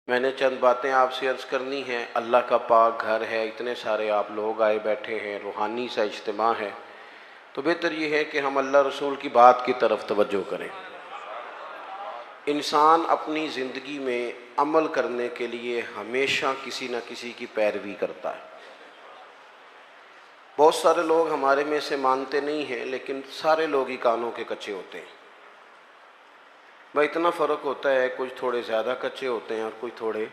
मैंने चंद बातें आपसे अर्ज़ करनी हैं। अल्लाह का पाक घर है, इतने सारे आप लोग आए बैठे हैं, रूहानी सा इज्तिमा है, तो बेहतर ये है कि हम अल्लाह रसूल की बात की तरफ तवज्जो करें। इंसान अपनी ज़िंदगी में अमल करने के लिए हमेशा किसी न किसी की पैरवी करता है। बहुत सारे लोग हमारे में से मानते नहीं हैं, लेकिन सारे लोग ही कानों के कच्चे होते हैं। भाई इतना फ़र्क होता है, कुछ थोड़े ज़्यादा कच्चे होते हैं और कुछ थोड़े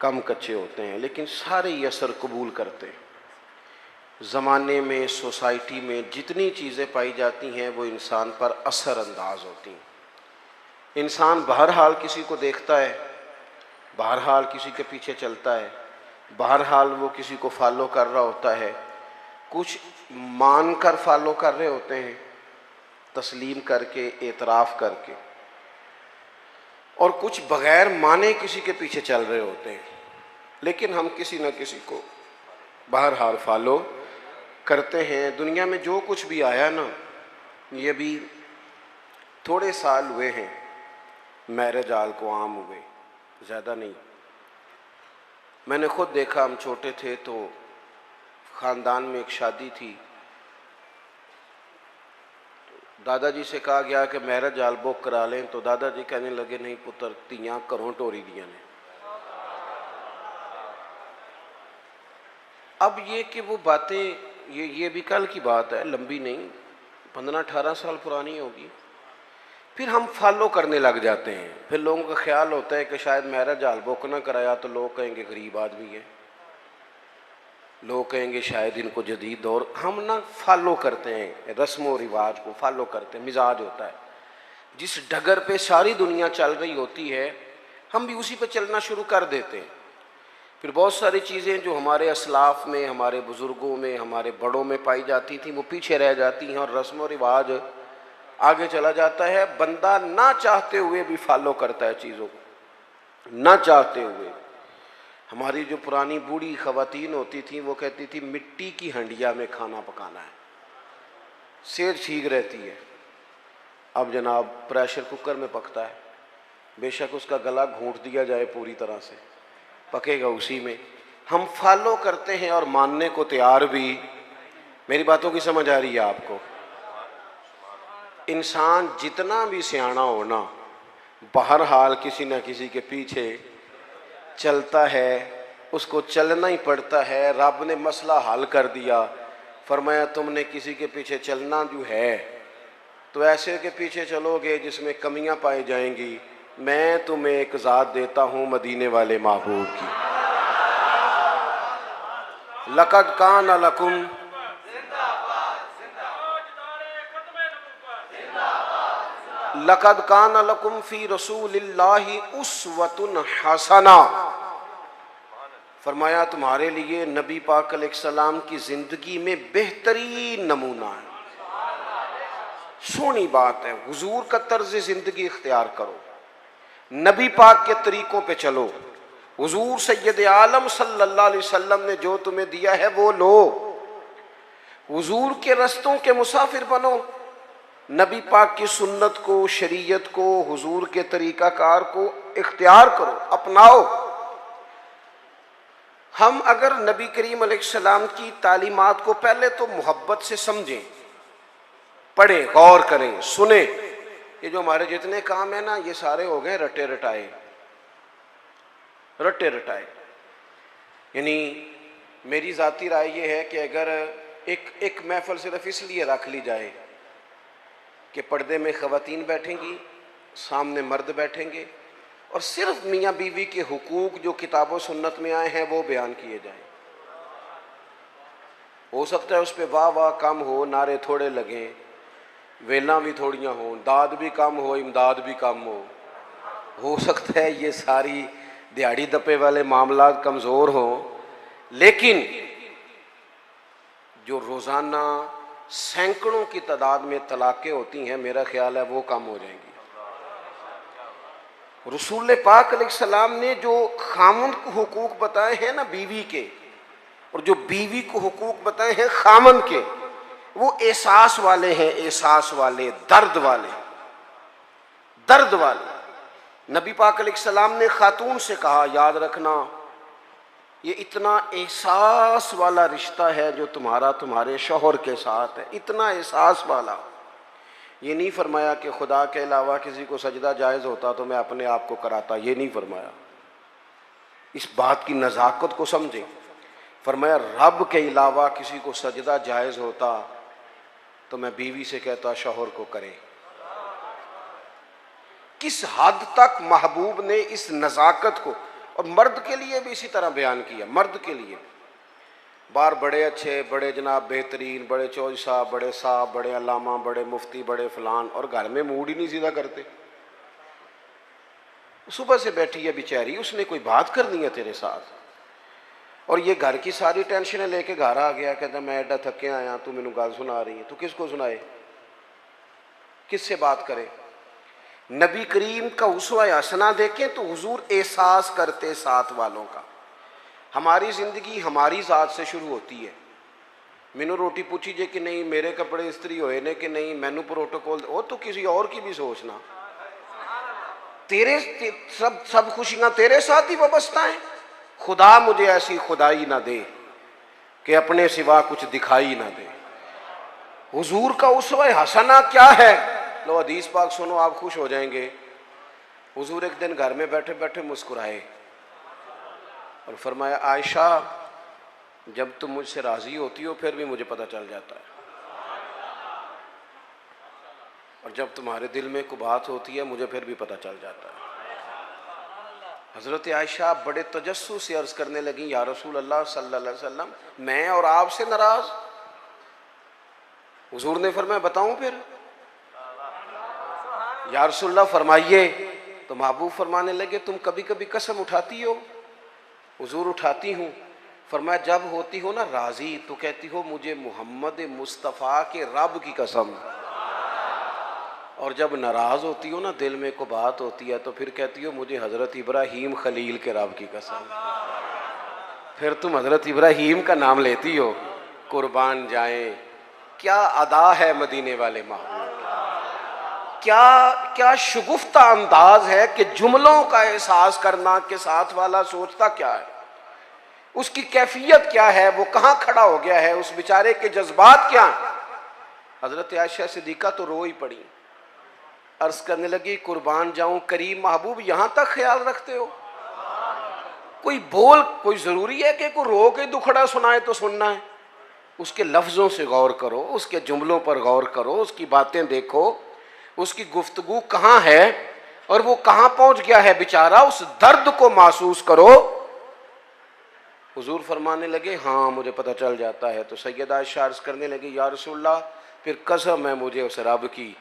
कम कच्चे होते हैं, लेकिन सारे ही असर कबूल करते हैं। ज़माने में, सोसाइटी में जितनी चीज़ें पाई जाती हैं वो इंसान पर असर अंदाज होती हैं। इंसान बहरहाल किसी को देखता है, बहरहाल किसी के पीछे चलता है, बहरहाल वो किसी को फॉलो कर रहा होता है। कुछ मान कर फॉलो कर रहे होते हैं, तस्लीम करके, एतराफ़ करके, और कुछ बग़ैर माने किसी के पीछे चल रहे होते हैं। लेकिन हम किसी न किसी को बहरहाल फॉलो करते हैं। दुनिया में जो कुछ भी आया ना, ये भी थोड़े साल हुए हैं मैरिज हाल को आम हुए, ज़्यादा नहीं। मैंने ख़ुद देखा, हम छोटे थे तो ख़ानदान में एक शादी थी, दादाजी से कहा गया कि मैरिज हाल बुक करा लें, तो दादाजी कहने लगे नहीं पुत्र, तियां घरों टोरी दियां ने। अब ये कि वो बातें, ये भी कल की बात है, लंबी नहीं, 15-18 साल पुरानी होगी। फिर हम फॉलो करने लग जाते हैं। फिर लोगों का ख्याल होता है कि शायद मैरिज हाल बुक ना कराया तो लोग कहेंगे गरीब आदमी है, लोग कहेंगे शायद इनको जदीद दौर। हम ना फॉलो करते हैं, रस्म व रिवाज को फॉलो करते हैं। मिजाज होता है, जिस डगर पे सारी दुनिया चल रही होती है हम भी उसी पे चलना शुरू कर देते हैं। फिर बहुत सारी चीज़ें जो हमारे असलाफ में, हमारे बुज़ुर्गों में, हमारे बड़ों में पाई जाती थी वो पीछे रह जाती हैं और रस्म व रिवाज आगे चला जाता है। बंदा ना चाहते हुए भी फॉलो करता है चीज़ों को, ना चाहते हुए। हमारी जो पुरानी बूढ़ी ख़वातीन होती थी वो कहती थी मिट्टी की हंडिया में खाना पकाना है, सेहत ठीक रहती है। अब जनाब प्रेशर कुकर में पकता है, बेशक उसका गला घूंट दिया जाए पूरी तरह से, पकेगा उसी में। हम फॉलो करते हैं और मानने को तैयार भी। मेरी बातों की समझ आ रही है आपको? इंसान जितना भी सियाना हो ना, बहरहाल किसी न किसी के पीछे चलता है, उसको चलना ही पड़ता है। रब ने मसला हल कर दिया, फरमाया तुमने किसी के पीछे चलना जो है तो ऐसे के पीछे चलोगे जिसमें कमियां पाई जाएंगी। मैं तुम्हें एक ज़ात देता हूँ मदीने वाले महबूब की। लक़द कान लकुम, लक़द कान लकुम फ़ी रसूलिल्लाहि उस्वतुन हसना। फरमाया तुम्हारे लिए नबी पाक अलैहिस्सलाम की ज़िंदगी में बेहतरीन नमूना है। सोनी बात है, हुजूर का तर्ज ज़िंदगी इख्तियार करो, नबी पाक के तरीक़ों पे चलो। हुजूर सैयद आलम सल्लल्लाहु अलैहि वसल्लम ने जो तुम्हें दिया है वो लो। हुजूर के रस्तों के मुसाफिर बनो, नबी पाक की सुन्नत को, शरीयत को, हुजूर के तरीक़ाकार को इख्तियार करो, अपनाओ। हम अगर नबी करीम अलैहिस्सलाम की तालीमात को पहले तो मोहब्बत से समझें, पढ़ें, गौर करें, सुने। ये जो हमारे जितने काम है ना, ये सारे हो गए रटे रटाए, रटे रटाए। यानी मेरी ज़ाती राय ये है कि अगर एक महफिल सिर्फ इसलिए रख ली जाए कि पर्दे में ख़वातीन बैठेंगी, सामने मर्द बैठेंगे और सिर्फ मियाँ बीवी के हुकूक जो किताब व सुन्नत में आए हैं वो बयान किए जाएं। हो सकता है उस पर वाह वाह कम हो, नारे थोड़े लगें, वेला भी थोड़ियाँ हों, दाद भी कम हो, इमदाद भी कम हो सकता है ये सारी दिहाड़ी दपे वाले मामला कमज़ोर हों, लेकिन जो रोज़ाना सैकड़ों की तादाद में तलाक़ें होती हैं, मेरा ख्याल है वो कम हो जाएंगी। रसूल पाक अलैहिस्सलाम ने जो खामन को हुकूक बताए हैं ना बीवी के, और जो बीवी को हुकूक बताए हैं खामन के, वो एहसास वाले हैं, एहसास वाले, दर्द वाले, दर्द वाले। नबी पाक अलैहिस्सलाम ने खातून से कहा, याद रखना ये इतना एहसास वाला रिश्ता है जो तुम्हारा तुम्हारे शौहर के साथ है, इतना एहसास वाला। ये नहीं फरमाया कि खुदा के अलावा किसी को सजदा जायज़ होता तो मैं अपने आप को कराता, ये नहीं फरमाया। इस बात की नज़ाकत को समझे। फरमाया रब के अलावा किसी को सजदा जायज़ होता तो मैं बीवी से कहता शौहर को करे। किस हद तक महबूब ने इस नज़ाकत को, और मर्द के लिए भी इसी तरह बयान किया। मर्द के लिए बाहर बड़े अच्छे, बड़े जनाब बेहतरीन, बड़े चौधरी साहब, बड़े साहब, बड़े अल्लामा, बड़े मुफ्ती, बड़े फलान, और घर में मूड ही नहीं सीधा करते। सुबह से बैठी है बेचारी, उसने कोई बात करनी है तेरे साथ, और ये घर की सारी टेंशनें लेके घर आ गया, कहता मैं एडा थके आया, तू मैनू गल सुना रही है। तू किसको सुनाए, किससे बात करे। नबी करीम का उसवा हसना देखें तो हुजूर एहसास करते साथ वालों का। हमारी ज़िंदगी हमारी ज़ात से शुरू होती है। मैनू रोटी पूछी जे कि नहीं, मेरे कपड़े इस्त्री होए ने कि नहीं, मैनू प्रोटोकॉल, वो तो किसी और की भी सोचना। तेरे सब खुशियाँ तेरे साथ ही वाबस्ता हैं। खुदा मुझे ऐसी खुदाई ना दे कि अपने सिवा कुछ दिखाई ना दे। हुजूर का उसवा हसना क्या है? लो हदीस पाक सुनो, आप खुश हो जाएंगे। हुजूर एक दिन घर में बैठे बैठे मुस्कुराए और फरमाया, आयशा जब तुम मुझसे राजी होती हो फिर भी मुझे पता चल जाता है, और जब तुम्हारे दिल में कोई बात होती है मुझे फिर भी पता चल जाता है। हज़रत आयशा बड़े तजस्सुस से अर्ज़ करने लगी, या रसूल अल्लाह सल्लल्लाहु अलैहि वसल्लम, मैं और आपसे नाराज़। हुजूर ने फरमाया, बताऊं फिर? या रसूलल्लाह फरमाइए। तो महबूब फरमाने लगे, तुम कभी कभी कसम उठाती हो? हुजूर उठाती हूँ। फरमाया, जब होती हो ना राजी तो कहती हो मुझे मोहम्मद मुस्तफ़ा के रब की कसम, और जब नाराज़ होती हो ना, दिल में को बात होती है, तो फिर कहती हो मुझे हज़रत इब्राहीम खलील के रब की कसम। फिर तुम हज़रत इब्राहीम का नाम लेती हो। कुर्बान जाए, क्या अदा है मदीने वाले महबूब, क्या क्या शुगुफ्ता अंदाज है कि जुमलों का एहसास करना के साथ वाला सोचता क्या है, उसकी कैफियत क्या है, वो कहाँ खड़ा हो गया है, उस बेचारे के जज्बात क्या हैं। हज़रत आयशा सिद्दीक़ा तो रो ही पड़ी, अर्ज करने लगी, कुर्बान जाऊं करीम महबूब, यहाँ तक ख्याल रखते हो? कोई बोल, कोई ज़रूरी है कि कोई रो के दुखड़ा सुनाए तो सुनना है? उसके लफ्ज़ों से गौर करो, उसके जुमलों पर गौर करो, उसकी बातें देखो, उसकी गुफ्तगू कहाँ है और वो कहाँ पहुँच गया है बेचारा, उस दर्द को महसूस करो। हुजूर फरमाने लगे, हाँ मुझे पता चल जाता है। तो सैयदा आयशा अर्ज़ करने लगी, या रसूलल्लाह, फिर कसम है मुझे उस रब की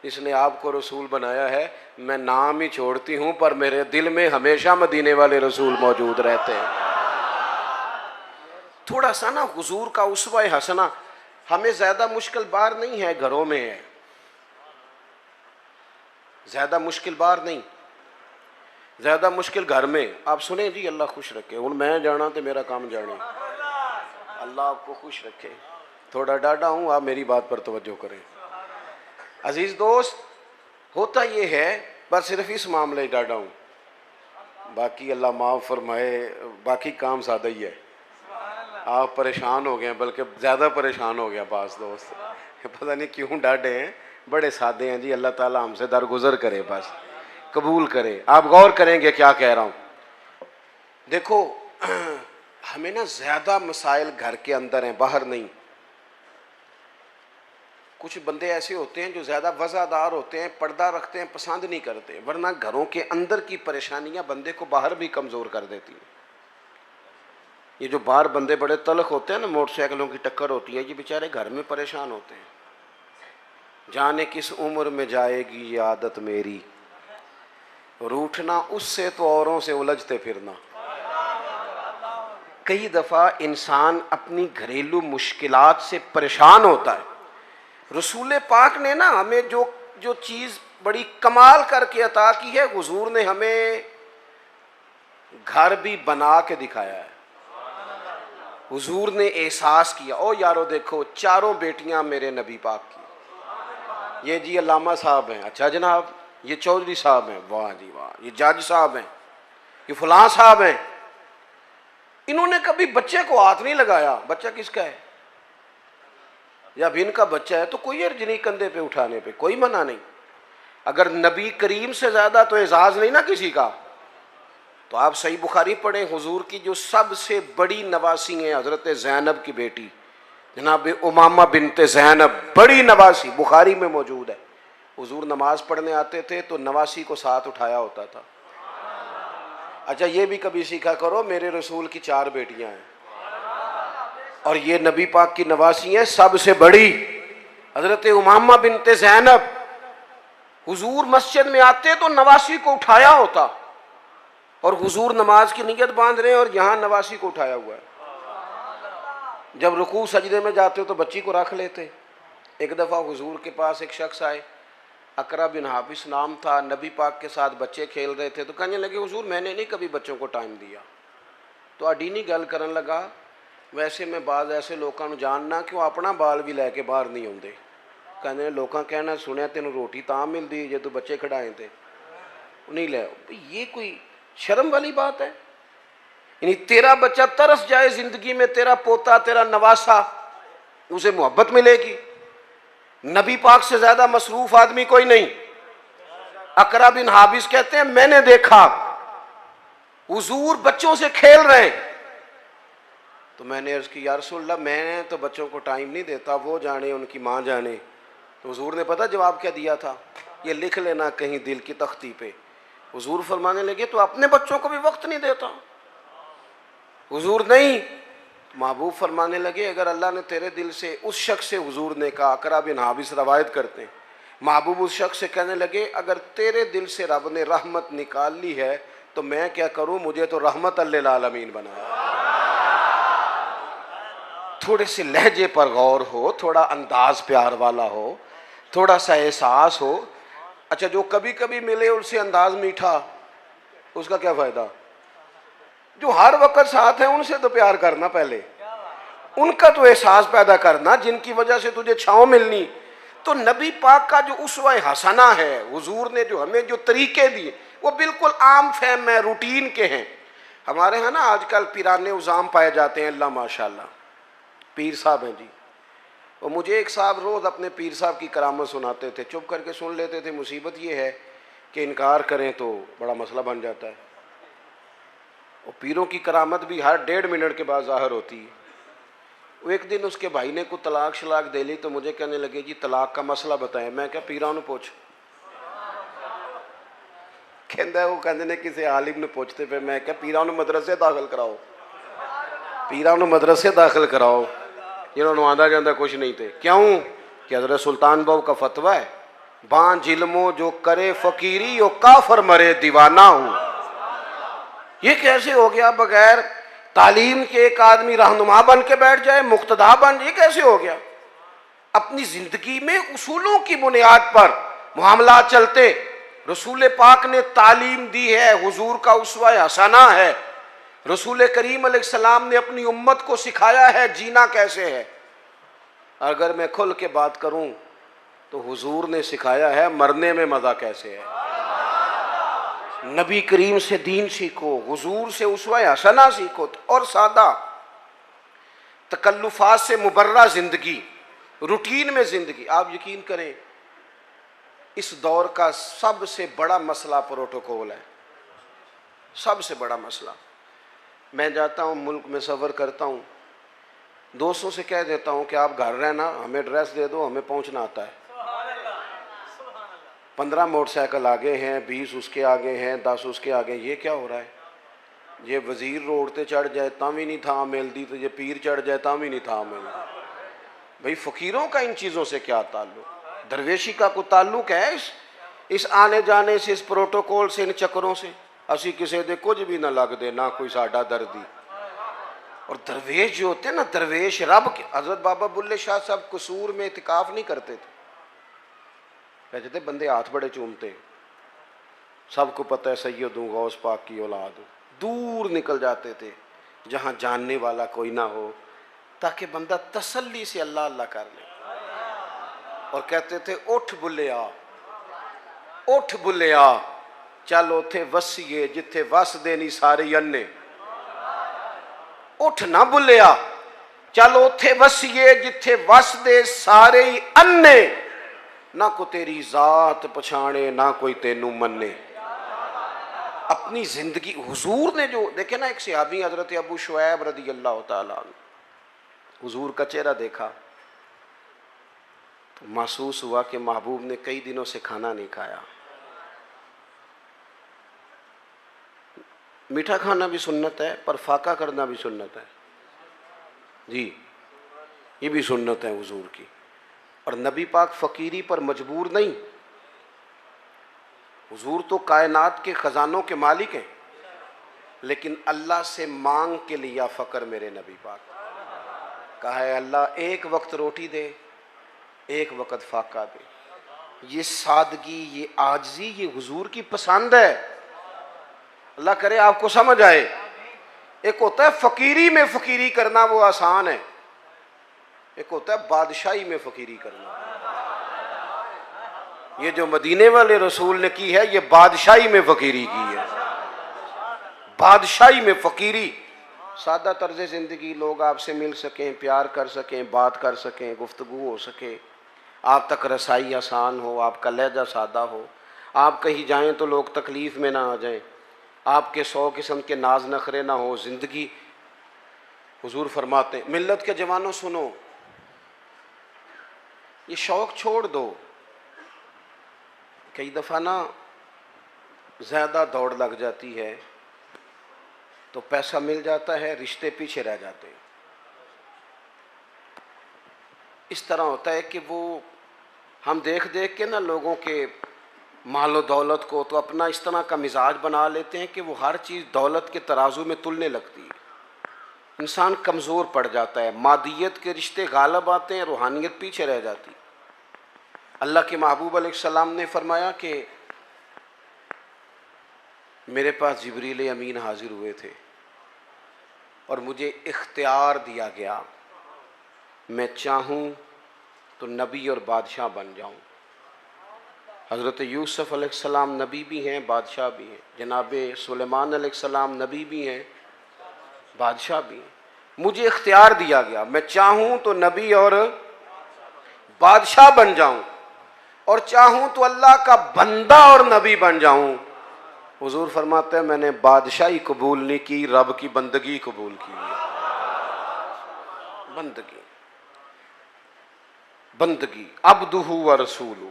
इसने आपको रसूल बनाया है, मैं नाम ही छोड़ती हूँ पर मेरे दिल में हमेशा मदीने वाले रसूल मौजूद रहते हैं। थोड़ा सा ना हुजूर का उसवा हसना, हमें ज़्यादा मुश्किल बार नहीं है, घरों में है। ज़्यादा मुश्किल बार नहीं, ज़्यादा मुश्किल घर में। आप सुने जी, अल्लाह खुश रखे। हूँ मैं जाना तो मेरा काम जाने, अल्लाह आपको खुश रखे। थोड़ा डाढ़ा हूँ, आप मेरी बात पर तवज्जो करें। अजीज़ दोस्त, होता ये है, बस सिर्फ इस मामले डाढ़ा हूँ, बाकी अल्लाह माफ़ फरमाए, बाकी काम सादा ही है। आप परेशान हो गए, बल्कि ज़्यादा परेशान हो गया बास दोस्त, पता नहीं क्यों डाढ़े हैं, बड़े सादे हैं जी। अल्लाह ताला हमसे दरगुजर करे, बस कबूल करे। आप गौर करेंगे क्या कह रहा हूँ। देखो हमें ना ज़्यादा मसाइल घर के अंदर हैं, बाहर नहीं। कुछ बंदे ऐसे होते हैं जो ज़्यादा वज़ादार होते हैं, पर्दा रखते हैं, पसंद नहीं करते, वरना घरों के अंदर की परेशानियां बंदे को बाहर भी कमज़ोर कर देती हैं। ये जो बाहर बंदे बड़े तलख होते हैं ना, मोटरसाइकिलों की टक्कर होती है, ये बेचारे घर में परेशान होते हैं। जाने किस उम्र में जाएगी ये आदत मेरी, रूठना उससे तो औरों से उलझते फिरना। कई दफ़ा इंसान अपनी घरेलू मुश्किलात से परेशान होता है। रसूल पाक ने ना हमें जो जो चीज़ बड़ी कमाल करके अता की है, हुजूर ने हमें घर भी बना के दिखाया है। हुजूर ने एहसास किया, ओ यारो देखो, चारों बेटियां मेरे नबी पाक की। ये जी अल्लामा साहब हैं, अच्छा जनाब, ये चौधरी साहब हैं, वाह जी वाह, ये जज साहब हैं, ये फलां साहब हैं। इन्होंने कभी बच्चे को हाथ नहीं लगाया। बच्चा किसका है? या भी इनका बच्चा है तो कोई अर्ज नहीं कंधे पे उठाने पे, कोई मना नहीं। अगर नबी करीम से ज्यादा तो एजाज नहीं ना किसी का। तो आप सही बुखारी पढ़े, हुजूर की जो सबसे बड़ी नवासी है हजरत ज़ैनब की बेटी जनाब उमामा बिनते ज़ैनब, बड़ी नवासी, बुखारी में मौजूद है। हुजूर नमाज पढ़ने आते थे तो नवासी को साथ उठाया होता था। अच्छा ये भी कभी सीखा करो, मेरे रसूल की 4 बेटियां हैं और ये नबी पाक की नवासी हैं सबसे बड़ी हजरत उमामा बिनते ज़ैनब। हुजूर मस्जिद में आते तो नवासी को उठाया होता और हुजूर नमाज की नियत बांध रहे हैं और यहाँ नवासी को उठाया हुआ है। जब रुकू सजदे में जाते हो तो बच्ची को रख लेते। एक दफ़ा हुजूर के पास एक शख्स आए, अकरा बिन हाबिस नाम था, नबी पाक के साथ बच्चे खेल रहे थे। तो कहने लगे हुजूर मैंने नहीं कभी बच्चों को टाइम दिया। तो अडीनी गल करन लगा, वैसे मैं बाज़ ऐसे लोगों को जानना कि वह अपना बाल भी लैके बाहर नहीं आते। कहने लोगों कहना सुनिया तेन रोटी तां मिलती जे तू बच्चे खिडाए थे नहीं ले। ये कोई शर्म वाली बात है? यानी तेरा बच्चा तरस जाए जिंदगी में, तेरा पोता तेरा नवासा, उसे मोहब्बत मिलेगी। नबी पाक से ज्यादा मसरूफ आदमी कोई नहीं। अकरा बिन हाबिस कहते हैं मैंने देखा हुजूर बच्चों से खेल रहे हैं तो मैंने अर्ज की या रसूलल्लाह मैं तो बच्चों को टाइम नहीं देता, वो जाने उनकी माँ जाने। तो हुजूर ने पता जवाब क्या दिया था? ये लिख लेना कहीं दिल की तख्ती पे। हुजूर फरमाने लगे तो अपने बच्चों को भी वक्त नहीं देता? हुजूर नहीं। महबूब फरमाने लगे अगर अल्लाह ने तेरे दिल से, उस शख्स से हुजूर ने कहा, अकरा बिन हाबिस रवायत करते हैं, महबूब उस शख्स से कहने लगे अगर तेरे दिल से रब ने रहमत निकाल ली है तो मैं क्या करूं, मुझे तो रहमत लिल आलमीन बनाया। थोड़े से लहजे पर गौर हो, थोड़ा अंदाज प्यार वाला हो, थोड़ा सा एहसास हो। अच्छा जो कभी कभी मिले उससे अंदाज मीठा, उसका क्या फायदा? जो हर वक्त साथ है उनसे तो प्यार करना, पहले उनका तो एहसास पैदा करना जिनकी वजह से तुझे छांव मिलनी। तो नबी पाक का जो उस्वा हसना है, हुजूर ने जो हमें जो तरीके दिए वो बिल्कुल आम फहम है, रूटीन के हैं। हमारे यहाँ ना आजकल पीराने उजाम पाए जाते हैं, अल्लाह माशाल्लाह पीर साहब हैं जी। और मुझे एक साहब रोज़ अपने पीर साहब की करामत सुनाते थे, चुप करके सुन लेते थे। मुसीबत ये है कि इनकार करें तो बड़ा मसला बन जाता है। और पीरों की करामत भी हर 1.5 मिनट के बाद ज़ाहिर होती है। वो एक दिन उसके भाई ने को तलाक शलाक दे ली तो मुझे कहने लगे जी तलाक का मसला बताएं। मैं क्या पीरां नूं पूछ, कहता वो कहते ने किसी आलिम ने पूछते पे। मैं क्या पीरां नूं मदरसे दाखिल कराओ, पीरां नूं मदरसे दाखिल कराओ जिन्होंने आंदा जाता कुछ नहीं थे। क्यों कि हज़रत सुल्तान बाबू का फतवा है, बां जिल्मो जो करे फकीरी यो काफर मरे दीवाना हूँ। ये कैसे हो गया? बगैर तालीम के एक आदमी रहनुमा बन के बैठ जाए, मुक्तदा बन, ये कैसे हो गया? अपनी जिंदगी में उसूलों की बुनियाद पर मामला चलते। रसूल पाक ने तालीम दी है, हुजूर का उस्वा हसना है। रसूल करीम अलैहिस्सलाम ने अपनी उम्मत को सिखाया है जीना कैसे है। अगर मैं खुल के बात करूं तो हुजूर ने सिखाया है मरने में मज़ा कैसे है। नबी करीम से दीन सीखो, हुजूर से उस्वा हसना सीखो और सादा तकल्लुफात से मुबर्रा ज़िंदगी, रूटीन में ज़िंदगी। आप यकीन करें इस दौर का सबसे बड़ा मसला प्रोटोकॉल है, सबसे बड़ा मसला। मैं जाता हूँ मुल्क में सफ़र करता हूँ, दोस्तों से कह देता हूँ कि आप घर रहना, हमें एड्रेस दे दो, हमें पहुँचना आता है। 15 मोटरसाइकिल आगे हैं, 20 उसके आगे हैं, 10 उसके आगे। ये क्या हो रहा है? ये वज़ीर रोड पे चढ़ जाए ता भी नहीं था मिलती, तो ये पीर चढ़ जाए ता भी नहीं था मिलती। भाई फ़कीरों का इन चीज़ों से क्या ताल्लुक? दरवेशी का कोई ताल्लुक है इस आने जाने से, इस प्रोटोकॉल से, इन चक्करों से? असी किसी दे कुछ भी ना लगते, ना कोई साडा दर्दी। और दरवेश जो होते हैं ना, दरवेश रब के, हज़रत बाबा बुल्ले शाह साहब कसूर में इतिकाफ़ नहीं करते थे। कहते थे बंदे हाथ बड़े चूमते, सबको पता है सैयद गौस पाक की औलाद हूँ। दूर निकल जाते थे जहाँ जानने वाला कोई ना हो, ताकि बंदा तसल्ली से अल्लाह अल्लाह कर ले। और कहते थे उठ बुल्ले आ, उठ बुलिया चल उथे वसीए जिथे वसदे नहीं सारे अन्ने। उठ ना बुलिया चल उथे वसीए जिथे वसदे सारे ही अन्ने। ना को तेरी जात पछाणे ना कोई तेनू मन्ने। अपनी जिंदगी हुजूर ने जो देखे ना, एक सहाबी हजरत अबू शुएब रदी अल्लाह ताला अन्हु, हुजूर का चेहरा देखा तो महसूस हुआ कि महबूब ने कई दिनों से खाना नहीं खाया। मीठा खाना भी सुन्नत है, पर फाका करना भी सुन्नत है जी, ये भी सुन्नत है हुजूर की। और नबी पाक फ़कीरी पर मजबूर नहीं, हुजूर तो कायनात के ख़जानों के मालिक हैं, लेकिन अल्लाह से मांग के लिया फ़क्र मेरे नबी पाक। कहा है अल्लाह एक वक्त रोटी दे, एक वक्त फाका दे। ये सादगी, ये आजिज़ी, ये हुजूर की पसंद है। अल्लाह करे आपको समझ आए। एक होता है फ़कीरी में फ़कीरी करना, वो आसान है। एक होता है बादशाही में फ़कीरी करना। ये जो मदीने वाले रसूल ने की है, ये बादशाही में फ़कीरी की है। बादशाही में फ़कीरी, सादा तर्ज ज़िंदगी, लोग आपसे मिल सकें, प्यार कर सकें, बात कर सकें, गुफ्तगू हो सके, आप तक रसाई आसान हो, आपका लहजा सादा हो, आप कहीं जाएं तो लोग तकलीफ़ में ना आ जाएं, आपके 100 किस्म के नाज नखरे ना हो ज़िंदगी। हुजूर फरमाते हैं मिल्लत के जवानों सुनो, ये शौक़ छोड़ दो। कई दफ़ा ना ज़्यादा दौड़ लग जाती है तो पैसा मिल जाता है, रिश्ते पीछे रह जाते हैं। इस तरह होता है कि वो हम देख देख के ना लोगों के मालो दौलत को तो अपना इस तरह का मिजाज बना लेते हैं कि वो हर चीज़ दौलत के तराजू में तुलने लगती है। इंसान कमज़ोर पड़ जाता है, मादियत के रिश्ते गालब आते हैं, रूहानियत पीछे रह जाती है। अल्लाह के महबूब अलैहिस्सलाम ने फरमाया कि मेरे पास जिब्रील अमीन हाजिर हुए थे और मुझे इख्तियार दिया गया, मैं चाहूँ तो नबी और बादशाह बन जाऊँ। हज़रत यूसुफ़ अलैहिस्सलाम नबी भी हैं, बादशाह भी हैं। जनाब सुलेमान अलैहिस्सलाम नबी भी हैं, बादशाह भी हैं। मुझे इख्तियार दिया गया, मैं चाहूँ तो नबी और बादशाह बन जाऊँ, और चाहूँ तो अल्लाह का बंदा और नबी बन जाऊँ। हुजूर फरमाते हैं मैंने बादशाही कबूल नहीं की, रब की बंदगी कबूल की है। बंदगी, बंदगी, अब्दुहु व रसूलु,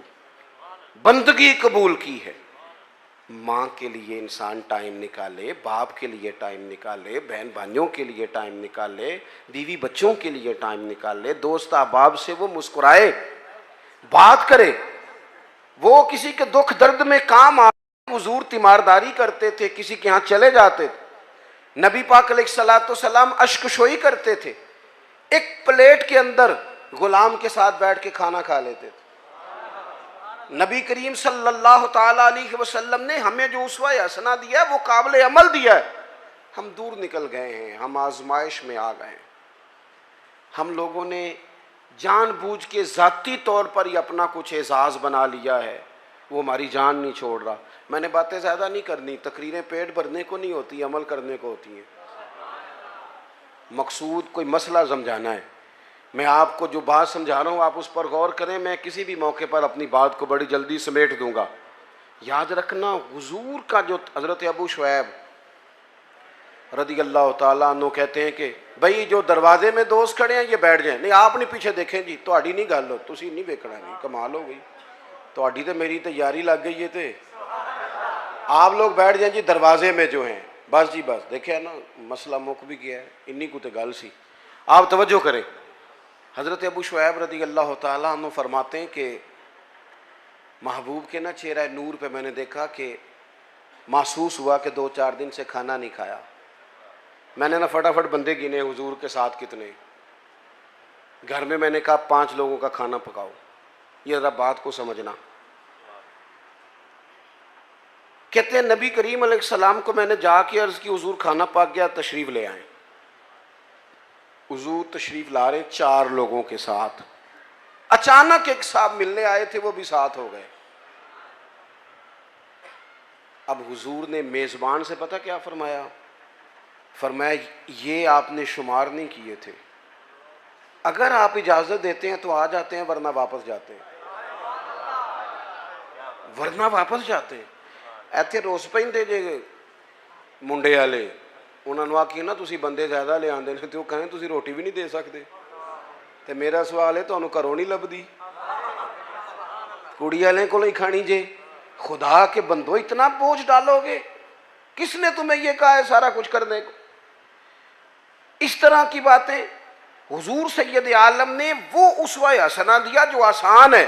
बंदगी कबूल की है। माँ के लिए इंसान टाइम निकाले, बाप के लिए टाइम निकाले, बहन भाइयों के लिए टाइम निकाले, बीवी बच्चों के लिए टाइम निकाले, दोस्त अहबाब से वो मुस्कुराए, बात करे, वो किसी के दुख दर्द में काम आ। हुजूर तीमारदारी करते थे, किसी के यहाँ चले जाते थे, नबी पाक अलैहिस्सलाम अश्कशोई करते थे, एक प्लेट के अंदर गुलाम के साथ बैठ के खाना खा लेते थे। नबी करीम सल्लल्लाहु ताला अलैहि वसल्लम ने हमें जो उसवा हसना दिया है, वो काबिल अमल दिया है। हम दूर निकल गए हैं, हम आजमाइश में आ गए हैं। हम लोगों ने जानबूझ के ज़ाती तौर पर ही अपना कुछ एजाज़ बना लिया है, वो हमारी जान नहीं छोड़ रहा। मैंने बातें ज़्यादा नहीं करनी, तकरीरें पेट भरने को नहीं होती, अमल करने को होती हैं। मकसूद कोई मसला समझाना है। मैं आपको जो बात समझा रहा हूँ आप उस पर गौर करें। मैं किसी भी मौके पर अपनी बात को बड़ी जल्दी समेट दूंगा। याद रखना, हुजूर का जो हज़रत अबू शुएब रदी अल्लाह ताला अन्हु कहते हैं कि भाई जो दरवाजे में दोस्त खड़े हैं ये बैठ जाएं। नहीं आप नहीं पीछे देखें जी, तो नहीं गल हो, तुसी नहीं वेखना नहीं, कमाल हो गई, तो मेरी तो यारी लग गई है। तो आप लोग बैठ जाएं जी दरवाजे में जो हैं, बस जी बस, देखे ना मसला मुक भी गया है। इन्नी को तो गल सी। आप तवज्जो करें। हज़रत अबू शुएब रदी अल्लाह ताला अन्हु फरमाते हैं कि महबूब के ना चेहरा नूर पे मैंने देखा कि महसूस हुआ कि 2-4 दिन से खाना नहीं खाया। मैंने ना फटाफट बंदे गिने हुजूर के साथ कितने। घर में मैंने कहा 5 लोगों का खाना पकाओ। ये ज़रा बात को समझना। कहते हैं नबी करीम अलैहिस्सलाम को मैंने जाके अर्ज़ की हुजूर खाना पक गया, तशरीफ़ ले आए। हुजूर तशरीफ़ ला रहे 4 लोगों के साथ। अचानक एक साहब मिलने आए थे, वो भी साथ हो गए। अब हुजूर ने मेज़बान से पता क्या फरमाया? फरमाया ये आपने शुमार नहीं किए थे, अगर आप इजाज़त देते हैं तो आ जाते हैं, वरना वापस जाते हैं, वरना वापस जाते हैं। ਇੱਥੇ ਰੋਸ ਪੈਂਦੇ ਜੇ ਮੁੰਡੇ ਵਾਲੇ, ਉਹਨਾਂ ਨੂੰ ਆਖੀ ਨਾ ਤੁਸੀਂ ਬੰਦੇ ਜ਼ਿਆਦਾ ਲਿਆਉਂਦੇ ਨੇ, ਤੇ ਉਹ ਕਹਿੰਦੇ ਤੁਸੀਂ ਰੋਟੀ ਵੀ ਨਹੀਂ ਦੇ ਸਕਦੇ। ਤੇ ਮੇਰਾ ਸਵਾਲ ਹੈ, ਤੁਹਾਨੂੰ ਘਰੋਂ ਨਹੀਂ ਲੱਭਦੀ, कुड़ी वाले को ही खानी जे? खुदा के बंदो, इतना बोझ डालोगे? किसने तुम्हें ये कहा है सारा कुछ करने को? इस तरह की बातें हुजूर सैयद आलम ने वो उसवा हसना दिया जो आसान है,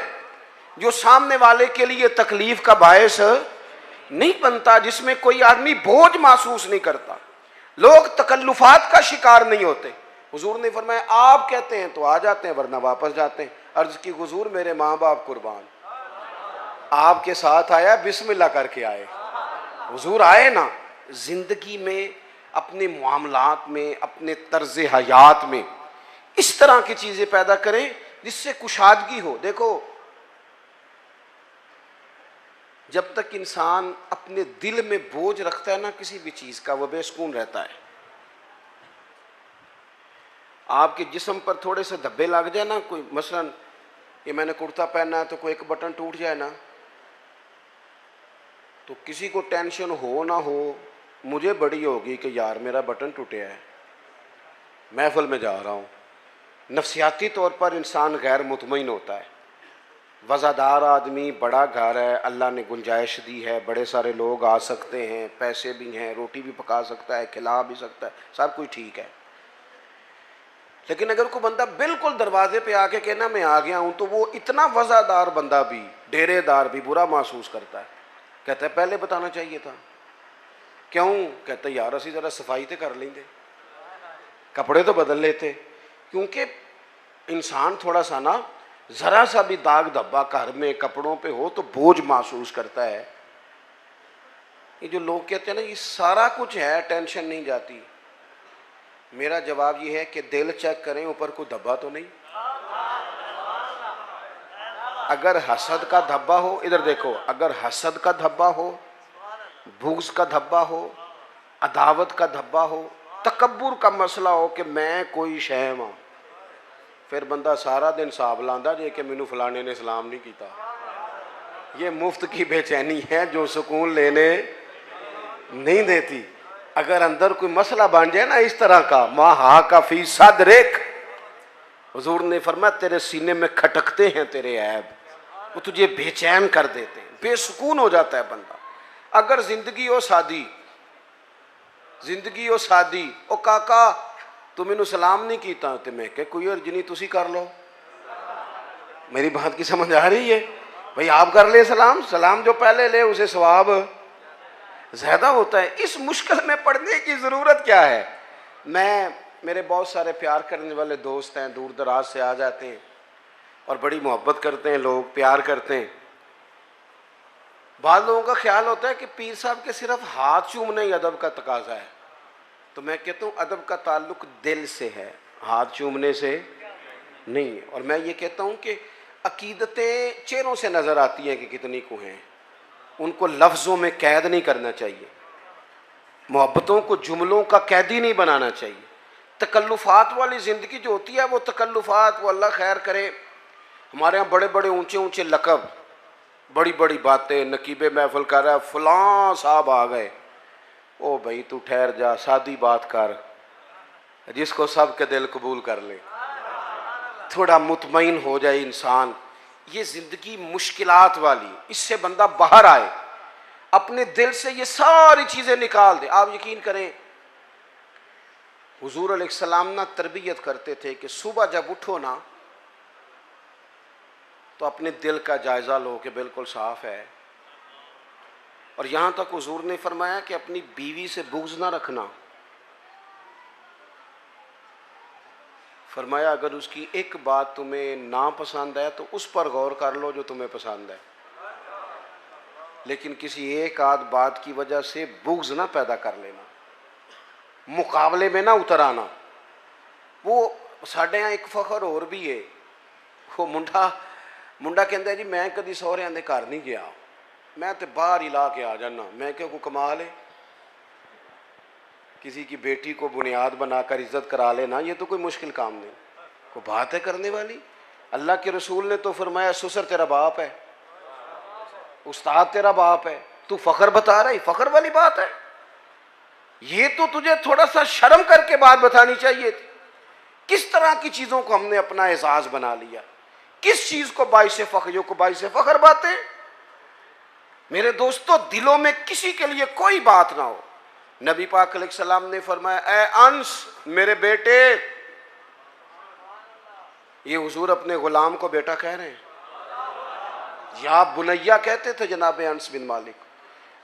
जो सामने वाले के लिए तकलीफ का बायस नहीं बनता, जिसमें कोई आदमी बोझ महसूस नहीं करता, लोग तकल्लुफात का शिकार नहीं होते। हुजूर ने फरमाया आप कहते हैं तो आ जाते हैं, वरना वापस जाते हैं। अर्ज की हुजूर मेरे माँ बाप कुर्बान, आपके साथ आया, बिस्मिल्लाह करके आए। हुजूर आए ना, जिंदगी में, अपने मामलात में, अपने तर्ज हयात में इस तरह की चीजें पैदा करें जिससे कुशादगी हो। देखो, जब तक इंसान अपने दिल में बोझ रखता है ना किसी भी चीज का, वह बेसुकून रहता है। आपके जिस्म पर थोड़े से धब्बे लग जाए ना, कोई मसलन ये मैंने कुर्ता पहना है तो कोई एक बटन टूट जाए ना, तो किसी को टेंशन हो ना हो, मुझे बड़ी होगी कि यार मेरा बटन टूटा है, महफिल में जा रहा हूँ। नफ्सियाती तौर पर इंसान गैर मुतमईन होता है। वज़ादार आदमी, बड़ा घर है, अल्लाह ने गुंजाइश दी है, बड़े सारे लोग आ सकते हैं, पैसे भी हैं, रोटी भी पका सकता है, खिला भी सकता है, सब कुछ ठीक है। लेकिन अगर कोई बंदा बिल्कुल दरवाजे पे आके कहना मैं आ गया हूँ, तो वो इतना वज़ादार बंदा भी, डेरेदार भी बुरा महसूस करता है। कहता है पहले बताना चाहिए था। क्यों? कहता है यार असी ज़रा सफाई तो कर लेंगे, कपड़े तो बदल लेते। क्योंकि इंसान थोड़ा सा ना, ज़रा सा भी दाग धब्बा घर में कपड़ों पे हो तो बोझ महसूस करता है। ये जो लोग कहते हैं ना ये सारा कुछ है, टेंशन नहीं जाती, मेरा जवाब ये है कि दिल चेक करें, ऊपर कोई धब्बा तो नहीं। अगर हसद का धब्बा हो, इधर देखो, अगर हसद का धब्बा हो, बुग़्ज़ का धब्बा हो, अदावत का धब्बा हो, तकब्बुर का मसला हो कि मैं कोई शह हाँ, फिर बंदा सारा दिन हिसाब लांदा जे कि मैनू फलाने ने सलाम नहीं किया। ये मुफ्त की बेचैनी है जो सुकून लेने नहीं देती। अगर अंदर कोई मसला बन जाए ना इस तरह का, माँ हा का फी सदरिक, हुजूर ने फरमाया तेरे सीने में खटकते हैं तेरे ऐब, वो तुझे बेचैन कर देते हैं, बेसुकून हो जाता है बंदा। अगर जिंदगी हो सादी, जिंदगी हो सादी, ओ काका तू मैनू सलाम नहीं किया, तो मैं क्या कोई अर्ज नहीं, तुसी कर लो। मेरी बात की समझ आ रही है? भाई आप कर ले सलाम, सलाम जो पहले ले उसे सवाब ज़्यादा होता है। इस मुश्किल में पड़ने की ज़रूरत क्या है? मेरे बहुत सारे प्यार करने वाले दोस्त हैं, दूर दराज से आ जाते हैं और बड़ी मोहब्बत करते हैं, लोग प्यार करते हैं। बाद लोगों का ख्याल होता है कि पीर साहब के सिर्फ हाथ चूमने ही अदब का तकाजा है। तो मैं कहता हूँ अदब का ताल्लुक दिल से है, हाथ चूमने से नहीं है। और मैं ये कहता हूँ कि अकीदतें चेहरों से नज़र आती हैं कि कितनी को हैं, उनको लफ्ज़ों में कैद नहीं करना चाहिए, मोहब्बतों को जुमलों का कैदी नहीं बनाना चाहिए। तकल्लुफ़ात वाली ज़िंदगी जो होती है वो तकल्लुफ़ात, वो अल्लाह खैर करे। हमारे यहाँ बड़े बड़े ऊंचे ऊंचे लक़ब, बड़ी बड़ी बातें, नकीबे महफिल कर रहा है, फ़लाँ साहब आ गए। ओ भाई तू ठहर जा, सादी बात कर, जिसको सब के दिल कबूल कर ले, थोड़ा मुतमईन हो जाए इंसान। ये ज़िंदगी मुश्किलात वाली, इससे बंदा बाहर आए, अपने दिल से ये सारी चीज़ें निकाल दे। आप यकीन करें हुजूर अलैहिस्सलाम ना तरबियत करते थे कि सुबह जब उठो ना तो अपने दिल का जायज़ा लो कि बिल्कुल साफ़ है। और यहाँ तक हुजूर ने फरमाया कि अपनी बीवी से बुग़्ज़ ना रखना। फरमाया अगर उसकी एक बात तुम्हें ना पसंद है तो उस पर गौर कर लो जो तुम्हें पसंद है, लेकिन किसी एक आध बात की वजह से बुग़्ज़ ना पैदा कर लेना, मुकाबले में ना उतर आना। वो साढ़े यहाँ एक फ़ख्र और भी है, वो मुंडा कहता है जी मैं कभी सहुरियां दे घर नहीं गया, मैं तो बाहर ही ला के आ जाना। मैं क्या को कमाल है, किसी की बेटी को बुनियाद बनाकर इज्जत करा लेना, ये तो कोई मुश्किल काम नहीं, कोई बात है करने वाली। अल्लाह के रसूल ने तो फरमाया ससुर तेरा बाप है, उस्ताद तेरा बाप है, तू फख्र बता रही, फख्र वाली बात है। ये तो तुझे थोड़ा सा शर्म करके बात बतानी चाहिए थी। किस तरह की चीजों को हमने अपना एजाज बना लिया, किस चीज को बाइसे फख्र को बाइसे फख्र बातें। मेरे दोस्तों, दिलों में किसी के लिए कोई बात ना हो। नबी पाक अलैहिस्सलाम ने फरमाया, ए अंस मेरे बेटे, ये हुजूर अपने गुलाम को बेटा कह रहे हैं, या बुनैया कहते थे जनाब अंस बिन मालिक।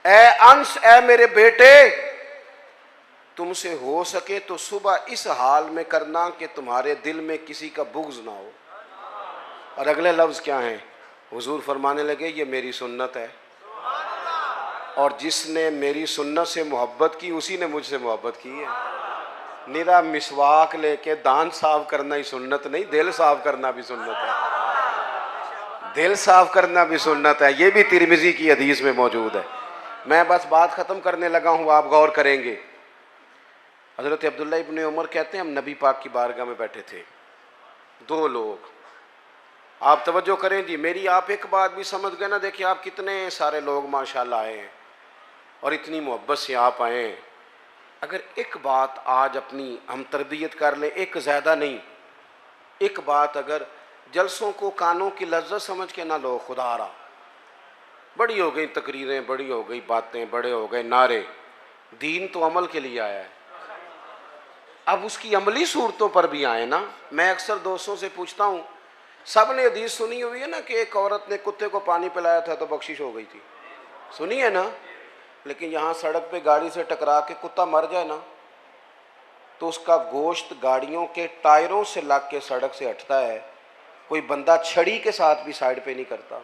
ए अंस, ए मेरे बेटे, तुमसे हो सके तो सुबह इस हाल में करना कि तुम्हारे दिल में किसी का बुग़्ज़ ना हो। और अगले लफ्ज़ क्या हैं? हुजूर फरमाने लगे, ये मेरी सुन्नत है, और जिसने मेरी सुन्नत से मोहब्बत की उसी ने मुझसे मोहब्बत की है। निरा मिसवाक लेके दांत साफ करना ही सुन्नत नहीं, दिल साफ करना भी सुन्नत है। दिल साफ करना भी सुन्नत है, ये भी तिरमिज़ी की हदीस में मौजूद है। मैं बस बात ख़त्म करने लगा हूँ, आप गौर करेंगे। हज़रत अब्दुल्ला इब्न उमर कहते हैं, हम नबी पाक की बारगाह में बैठे थे, दो लोग। आप तवज्जो करें जी, मेरी आप एक बात भी समझ गए ना। देखिए आप कितने सारे लोग माशाल्लाह आए हैं और इतनी मोहब्बत से आप आए हैं। अगर एक बात आज अपनी हम तरबियत कर लें, एक ज़्यादा नहीं, एक बात अगर जलसों को कानों की लज्जत समझ के ना लो, खुदारा बड़ी हो गई तकरीरें, बड़ी हो गई बातें, बड़े हो गए नारे। दीन तो अमल के लिए आया है, अब उसकी अमली सूरतों पर भी आए ना। मैं अक्सर दोस्तों से पूछता हूँ, सब ने हदीस सुनी हुई है ना कि एक औरत ने कुत्ते को पानी पिलाया था तो बख्शिश हो गई थी, सुनी है ना। लेकिन यहाँ सड़क पे गाड़ी से टकरा के कुत्ता मर जाए ना, तो उसका गोश्त गाड़ियों के टायरों से लग के सड़क से हटता है, कोई बंदा छड़ी के साथ भी साइड पे नहीं करता।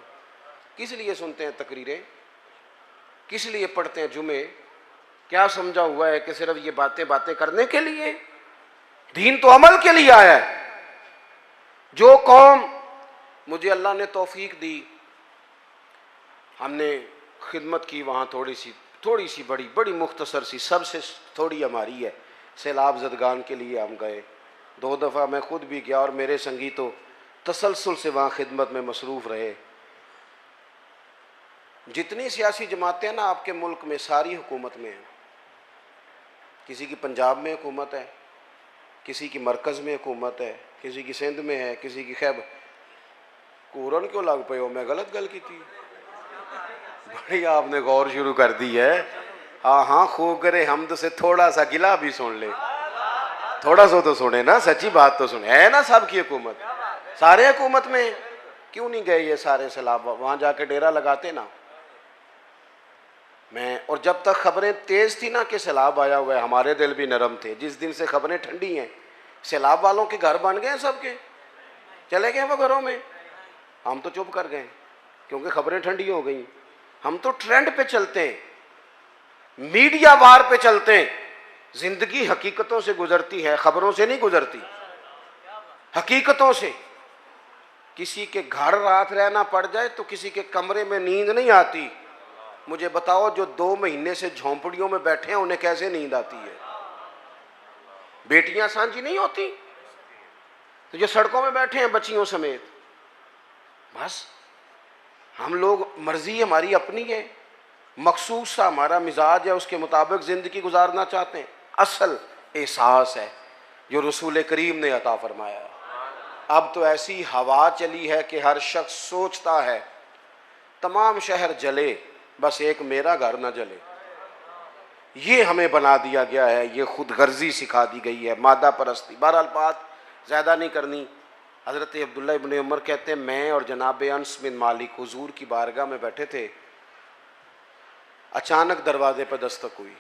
किस लिए सुनते हैं तकरीरें, किस लिए पढ़ते हैं जुमे? क्या समझा हुआ है कि सिर्फ ये बातें बातें करने के लिए? दीन तो अमल के लिए आया है। जो कौम, मुझे अल्लाह ने तौफीक दी, हमने खिदमत की वहाँ थोड़ी सी बड़ी बड़ी मुख्तसर सी, सबसे थोड़ी हमारी है। सैलाब ज़दगान के लिए हम गए, 2 दफ़ा मैं खुद भी गया और मेरे संगी तो तसलसल से वहाँ खिदमत में मसरूफ़ रहे। जितनी सियासी जमातें हैं ना आपके मुल्क में, सारी हुकूमत में हैं। किसी की पंजाब में हुकूमत है, किसी की मरकज़ में हुकूमत है, किसी की सिंध में है, किसी की खैबर। कूरन क्यों लग पे हो? मैं गलत गल की थी? बड़ी आपने गौर शुरू कर दी है। हाँ हाँ, खूब करे हमद से थोड़ा सा गिला भी सुन ले, थोड़ा सा तो सुने ना, सच्ची बात तो सुने। है ना सबकी हुकूमत, सारे हुकूमत में। क्यों नहीं गए ये सारे सैलाब? वहाँ जाके डेरा लगाते ना। मैं, और जब तक खबरें तेज़ थी ना कि सैलाब आया हुआ है, हमारे दिल भी नरम थे। जिस दिन से खबरें ठंडी हैं, सैलाब वालों के घर बन गए, सबके चले गए वो घरों में, हम तो चुप कर गए क्योंकि खबरें ठंडी हो गई। हम तो ट्रेंड पे चलते हैं, मीडिया वार पे चलते हैं। जिंदगी हकीकतों से गुजरती है, खबरों से नहीं गुजरती, हकीकतों से। किसी के घर रात रहना पड़ जाए तो किसी के कमरे में नींद नहीं आती। मुझे बताओ, जो 2 महीने से झोंपड़ियों में बैठे हैं उन्हें कैसे नींद आती है? बेटियां सांझी नहीं होती, तो जो सड़कों में बैठे हैं बच्चियों समेत, बस हम लोग, मर्जी हमारी अपनी है, मखसूस सा हमारा मिजाज है, उसके मुताबिक ज़िंदगी गुजारना चाहते हैं। असल एहसास है जो रसूल करीम ने अता फरमाया। अब तो ऐसी हवा चली है कि हर शख्स सोचता है तमाम शहर जले, बस एक मेरा घर ना जले। ये हमें बना दिया गया है, ये खुद गर्जी सिखा दी गई है, मादा परस्ती। बहरहाल बात ज़्यादा नहीं करनी। हज़रत अब्दुल्ला इब्न उमर कहते हैं, मैं और जनाब अंस बिन मालिक हुजूर की बारगाह में बैठे थे, अचानक दरवाजे पर दस्तक हुई।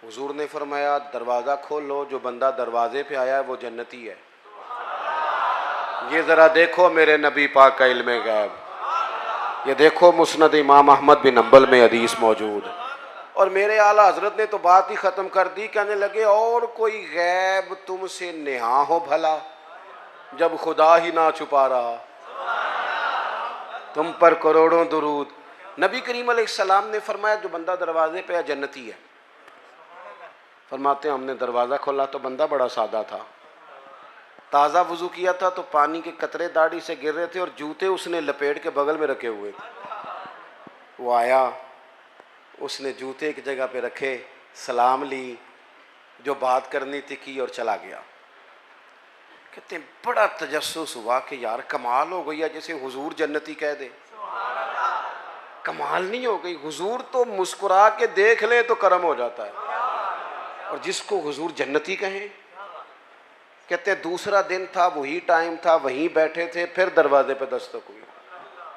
हुजूर ने फरमाया, दरवाज़ा खोलो, जो बंदा दरवाजे पे आया है वो जन्नती है। ये ज़रा देखो मेरे नबी पाक का इल्म गैब, ये देखो मुस्नद इमाम अहमद बिन हंबल में हदीस मौजूद। और मेरे आला हजरत ने तो बात ही ख़त्म कर दी, कहने लगे, और कोई गैब तुमसे नेहा हो भला जब खुदा ही ना छुपा रहा। तुम पर करोड़ों दुरूद। नबी करीम अलैहिस्सलाम ने फरमाया जो बंदा दरवाजे पे है जन्नती है। फरमाते हैं हमने दरवाज़ा खोला तो बंदा बड़ा सादा था, ताज़ा वज़ू किया था तो पानी के कतरे दाढ़ी से गिर रहे थे और जूते उसने लपेट के बगल में रखे हुए थे। वो आया, उसने जूते एक जगह पे रखे, सलाम ली, जो बात करनी थी की और चला गया। कहते हैं बड़ा तजस्सुस हुआ कि यार कमाल हो गई है, जैसे हुजूर जन्नती कह दे। कमाल नहीं हो गई, हुजूर तो मुस्कुरा के देख ले तो करम हो जाता है, और जिसको हुजूर जन्नती कहें। कहते हैं दूसरा दिन था, वही टाइम था, वहीं बैठे थे, फिर दरवाजे पे दस्तक हुई।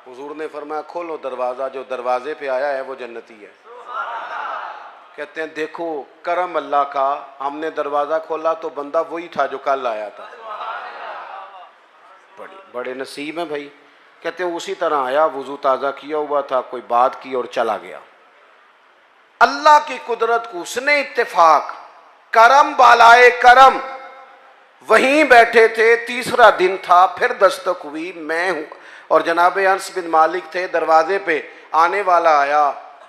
हुजूर ने फरमाया खोलो दरवाज़ा, जो दरवाजे पे आया है वो जन्नती है। कहते हैं देखो करम अल्लाह का, हमने दरवाज़ा खोला तो बंदा वही था जो कल आया था। बड़े नसीब हैं भाई। कहते हैं उसी तरह आया, वुजू ताज़ा किया हुआ था, कोई बात की और चला गया। अल्लाह की कुदरत को उसने इत्तेफाक, करम बालाए करम, वहीं बैठे थे, तीसरा दिन था, फिर दस्तक हुई, मैं हूं और जनाब अनस बिन मालिक थे, दरवाजे पे आने वाला आया।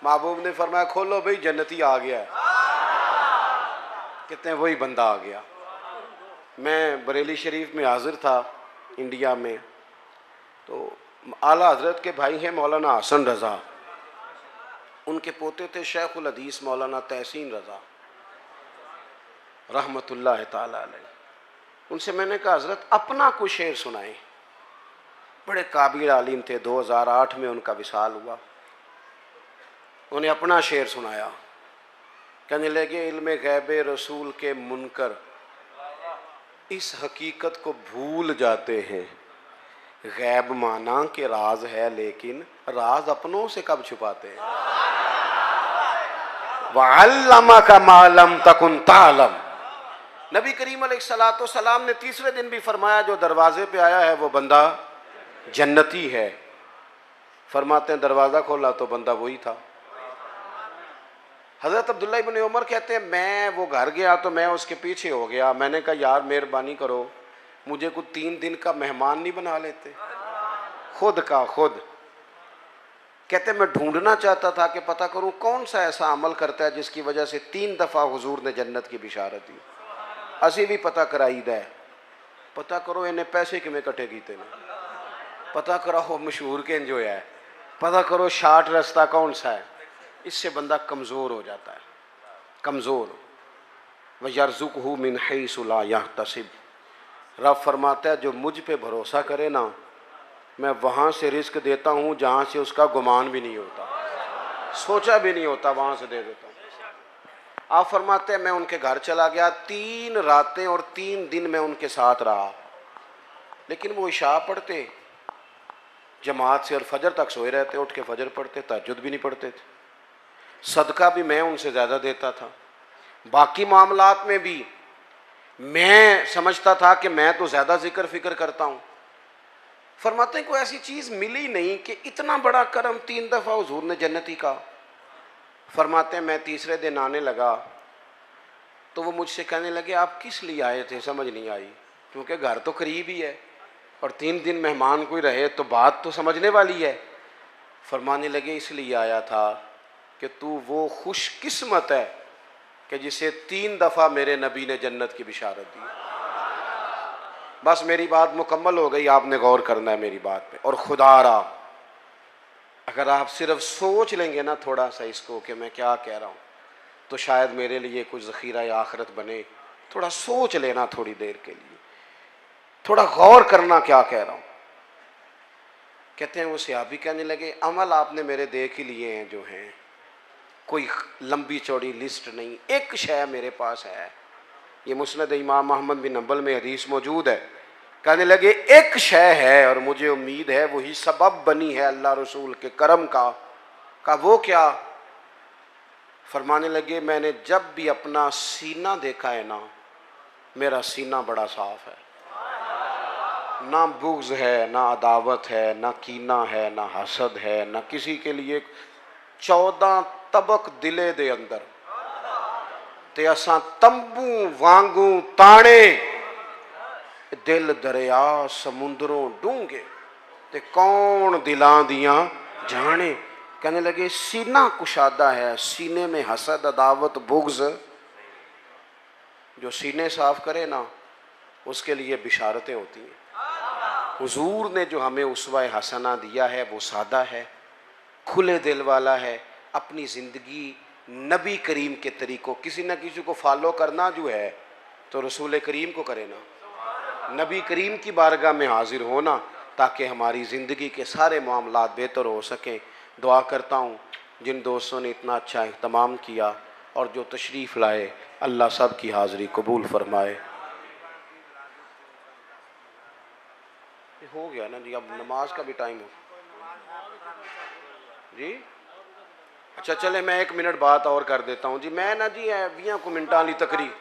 महबूब ने फरमाया खोलो भाई जन्नती आ गया है। कहते हैं वही बंदा आ गया। मैं बरेली शरीफ में हाजिर था इंडिया में, तो आला हजरत के भाई हैं मौलाना हसन रज़ा, उनके पोते थे शेखुल हदीस मौलाना तहसीन रज़ा रहमतुल्लाह ताला अलैह। उनसे मैंने कहा हजरत अपना कुछ शेर सुनाएं। बड़े काबिल आलिम थे, 2008 में उनका विसाल हुआ। उन्हें अपना शेर सुनाया। कहने लगे इल्मे गैबे रसूल के मुनकर इस हकीकत को भूल जाते हैं, गैब माना के राज है लेकिन राज अपनों से कब छुपाते हैं। वअल्लमा का मालम तकुन तालम। नबी करीम अलैहिस्सलाम ने तीसरे दिन भी फरमाया जो दरवाजे पे आया है वो बंदा जन्नती है। फरमाते हैं दरवाज़ा खोला तो बंदा वही था। हज़रत अब्दुल्ला इब्न उमर कहते हैं मैं वो घर गया तो मैं उसके पीछे हो गया। मैंने कहा यार मेहरबानी करो, मुझे कुछ 3 दिन का मेहमान नहीं बना लेते, खुद का खुद। कहते मैं ढूंढना चाहता था कि पता करूं कौन सा ऐसा अमल करता है जिसकी वजह से 3 दफ़ा हुजूर ने जन्नत की बिशारत दी। असी भी पता कराई दै, पता करो इन्हें पैसे किमें कट्ठे कीते ने, पता करो मशहूर के जो है, पता करो शार्ट रास्ता कौन सा है। इससे बंदा कमज़ोर हो जाता है, कमज़ोर। वयरज़ुक़हु मिन हैसु ला यहतसिब। रब फरमाता है जो मुझ पे भरोसा करे ना, मैं वहाँ से रिस्क देता हूँ जहाँ से उसका गुमान भी नहीं होता, सोचा भी नहीं होता, वहाँ से दे देता हूँ। आप फरमाते हैं मैं उनके घर चला गया, 3 रातें और 3 दिन मैं उनके साथ रहा, लेकिन वो इशा पढ़ते जमात से और फजर तक सोए रहते, उठ के फजर पढ़ते, तहज्जुद भी नहीं पढ़ते थे। सदका भी मैं उनसे ज़्यादा देता था, बाकी मामलात में भी मैं समझता था कि मैं तो ज़्यादा जिक्र फिक्र करता हूँ। फरमाते हैं कोई ऐसी चीज़ मिली नहीं कि इतना बड़ा करम 3 दफ़ा हुजूर ने जन्नती का। फरमाते हैं मैं तीसरे दिन आने लगा तो वो मुझसे कहने लगे आप किस लिए आए थे, समझ नहीं आई, क्योंकि घर तो करीब ही है और 3 दिन मेहमान कोई रहे तो बात तो समझने वाली है। फरमाने लगे इसलिए आया था कि तू वो खुशकिस्मत है कि जिसे 3 दफ़ा मेरे नबी ने जन्नत की बिशारत दी। बस मेरी बात मुकम्मल हो गई, आपने गौर करना है मेरी बात पे। और खुदारा अगर आप सिर्फ सोच लेंगे ना थोड़ा सा इसको कि मैं क्या कह रहा हूँ, तो शायद मेरे लिए कुछ ज़ख़ीरा या आखिरत बने। थोड़ा सोच लेना थोड़ी देर के लिए, थोड़ा गौर करना क्या कह रहा हूँ। कहते हैं वो सहाबी कहने लगे अमल आपने मेरे देख ही लिए हैं जो हैं, कोई लंबी चौड़ी लिस्ट नहीं, एक शय मेरे पास है। ये मुस्नद इमाम अहमद बिन हंबल में हदीस मौजूद है। कहने लगे एक शय है और मुझे उम्मीद है वही सबब बनी है अल्लाह रसूल के करम का वो क्या। फरमाने लगे मैंने जब भी अपना सीना देखा है ना, मेरा सीना बड़ा साफ है, ना बुग़्ज़ है, ना अदावत है, ना कीना है, ना हसद है, ना किसी के लिए। 14 तबक दिले दे अंदर ते असां तंबू वांगू ताने, दिल दरिया समुंदरों डूंगे। ते कौन दिलां दियां जाने। कहने लगे सीना कुशादा है, सीने में हसद अदावत बुग़्ज़, जो सीने साफ करे ना उसके लिए बिशारतें होती हैं। हुजूर ने जो हमें उसवा हसना दिया है वो सादा है, खुले दिल वाला है। अपनी ज़िंदगी नबी करीम के तरीक़ों, किसी न किसी को फॉलो करना जो है तो रसूल करीम को करे ना, नबी करीम की बारगाह में हाजिर होना, ताकि हमारी ज़िंदगी के सारे मामलात बेहतर हो सकें। दुआ करता हूँ जिन दोस्तों ने इतना अच्छा इहतमाम किया और जो तशरीफ़ लाए, अल्लाह सब की हाज़िरी कबूल फ़रमाए। हो गया ना जी, अब नमाज का भी टाइम हो जी। अच्छा चले, मैं 1 मिनट बात और कर देता हूँ जी। मैं ना जी 20 मिनटां वाली तकरीर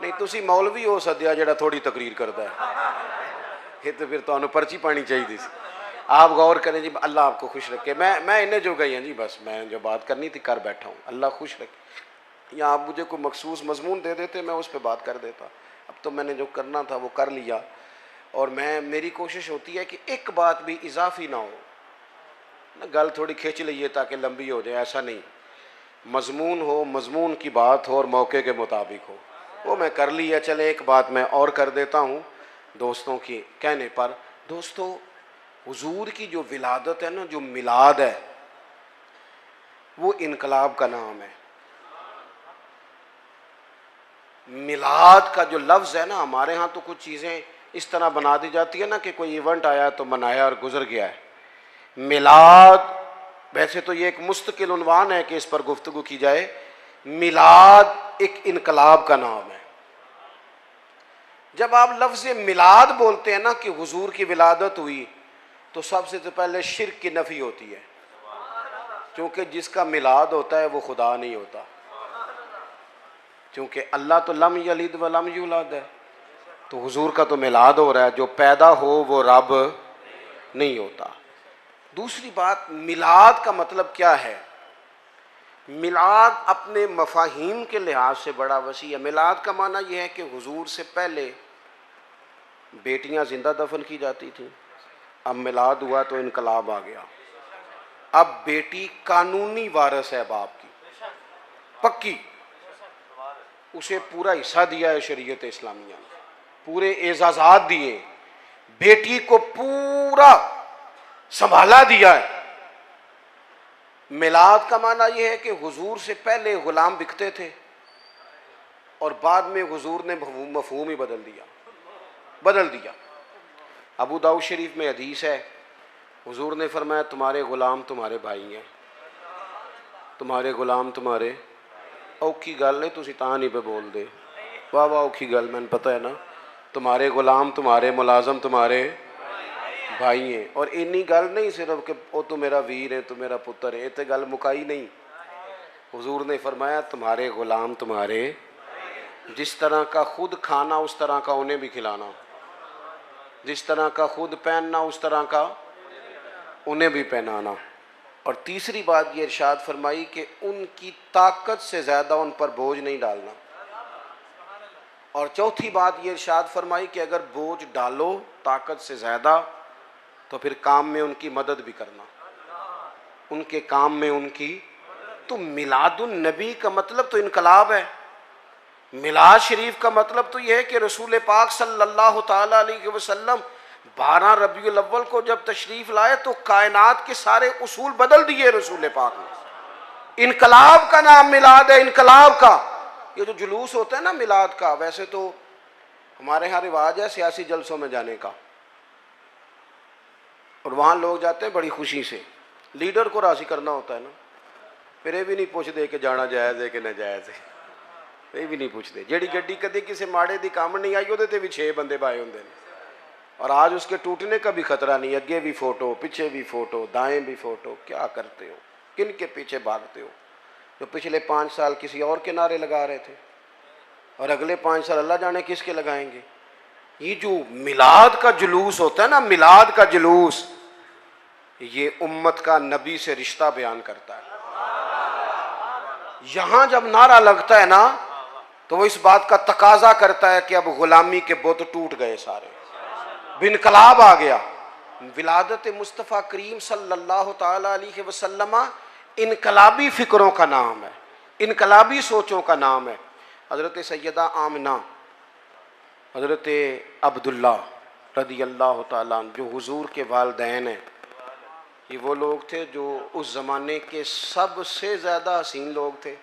नहीं, तुसी मौलवी हो सद्या जिहड़ा थोड़ी तकरीर करता है, ये तो फिर तुहानू पर्ची पानी चाहिए सी। आप गौर करें जी, अल्लाह आपको खुश रखे। मैं इन्हें जो गई हैं जी, बस मैं जो बात करनी थी कर बैठा हूँ, अल्लाह खुश रखे। या आप मुझे कोई मखसूस मजमून दे देते, मैं उस पर बात कर देता। अब तो मैंने जो करना था वो कर लिया, और मेरी कोशिश होती है कि एक बात भी इजाफी ना हो ना, गल थोड़ी खिंच लीए ताकि लंबी हो जाए, ऐसा नहीं। मजमून हो, मजमून की बात हो और मौके के मुताबिक हो, वो मैं कर लिया। चले एक बात मैं और कर देता हूँ दोस्तों की कहने पर। दोस्तों, हुजूर की जो विलादत है ना, जो मिलाद है, वो इनकलाब का नाम है। मिलाद का जो लफ्ज़ है ना, हमारे यहाँ तो कुछ चीज़ें इस तरह बना दी जाती है ना कि कोई इवेंट आया तो मनाया और गुजर गया है। मिलाद वैसे तो ये एक मुस्तकिल उन्वान है कि इस पर गुफ्तगू की जाए। मिलाद एक इनकलाब का नाम है। जब आप लफ्ज़ मिलाद बोलते हैं ना कि हुजूर की विलादत हुई, तो सबसे तो पहले शिर्क की नफ़ी होती है, क्योंकि जिसका मिलाद होता है वो खुदा नहीं होता। क्योंकि अल्लाह तो लम यलिद व लम यूलद है, तो हुजूर का तो मिलाद हो रहा है। जो पैदा हो वो रब नहीं होता। दूसरी बात, मिलाद का मतलब क्या है? मिलाद अपने मफाहीम के लिहाज से बड़ा वसी है। मिलाद का माना यह है कि हुजूर से पहले बेटियां जिंदा दफन की जाती थी, अब मिलाद हुआ तो इनकलाब आ गया। अब बेटी कानूनी वारिस है बाप की, पक्की। उसे पूरा हिस्सा दिया है शरीयत इस्लामिया ने, पूरे एजाजात दिए, बेटी को पूरा संभाला दिया है। मिलाद का माना यह है कि हुजूर से पहले गुलाम बिकते थे और बाद में हुजूर ने मफहूम ही बदल दिया। अबू दाऊद शरीफ में हदीस है, हुजूर ने फरमाया तुम्हारे गुलाम तुम्हारे भाई हैं, तुम्हारे गुलाम तुम्हारे। औखी गल है, तुसी तां नहीं पे बोल दे, वाह वाह औखी गल, मैंने पता है ना। तुम्हारे गुलाम तुम्हारे मुलाजम तुम्हारे भाई हैं। और इन्नी गल नहीं सिर्फ कि वो तो मेरा वीर है, तो मेरा पुत्र है, ये तो गल मुकाई नहीं। हुजूर ने फरमाया तुम्हारे गुलाम तुम्हारे, जिस तरह का खुद खाना उस तरह का उन्हें भी खिलाना, जिस तरह का खुद पहनना उस तरह का उन्हें भी पहनाना। और तीसरी बात ये इरशाद फरमाई कि उनकी ताकत से ज़्यादा उन पर बोझ नहीं डालना। और चौथी बात ये इरशाद फरमाई कि अगर बोझ डालो ताकत से ज़्यादा तो फिर काम में उनकी मदद भी करना, उनके काम में उनकी। तो मिलादुन नबी का मतलब तो इनकलाब है। मिलाद शरीफ का मतलब तो यह है कि रसूल पाक सल्लल्लाहु ताला अलैहि वसल्लम 12 रबीउल अव्वल को जब तशरीफ लाए तो कायनात के सारे उसूल बदल दिए रसूल पाक ने। इनकलाब का नाम मिलाद है, इनकलाब का। ये जो जुलूस होता है ना मिलाद का, वैसे तो हमारे यहाँ रिवाज है सियासी जलसों में जाने का, और वहाँ लोग जाते हैं बड़ी खुशी से, लीडर को राजी करना होता है ना, फिर ये भी नहीं पूछते कि जाना जायज़ है कि नाजायज़ है, ये भी नहीं पूछते। जेड़ी गड्डी कदे किसी माड़े की काम नहीं आई, वो भी 6 बंदे पाए होंगे, और आज उसके टूटने का भी खतरा नहीं। अगे भी फोटो, पीछे भी फोटो, दाएं भी फोटो। क्या करते हो, किन के पीछे भागते हो? जो पिछले 5 साल किसी और के नारे लगा रहे थे और अगले 5 साल अल्लाह जाने किसके लगाएंगे। ये जो मिलाद का जुलूस होता है ना, मिलाद का जुलूस, ये उम्मत का नबी से रिश्ता बयान करता है। यहां जब नारा लगता है ना, तो वो इस बात का तकाजा करता है कि अब गुलामी के बुत टूट गए सारे, इनकलाब आ गया। विलादत मुस्तफ़ा करीम सल्लल्लाहु ताला अलैहि वसल्लम इनकलाबी फ़िक्रों का नाम है, इनकलाबी सोचों का नाम है। हज़रत सैयदा आमिना, हज़रत अब्दुल्ला रदी अल्लाह ताला अन्हु जो हुजूर के वालिदैन हैं, ये वो लोग थे जो उस ज़माने के सबसे ज़्यादा हसीन लोग थे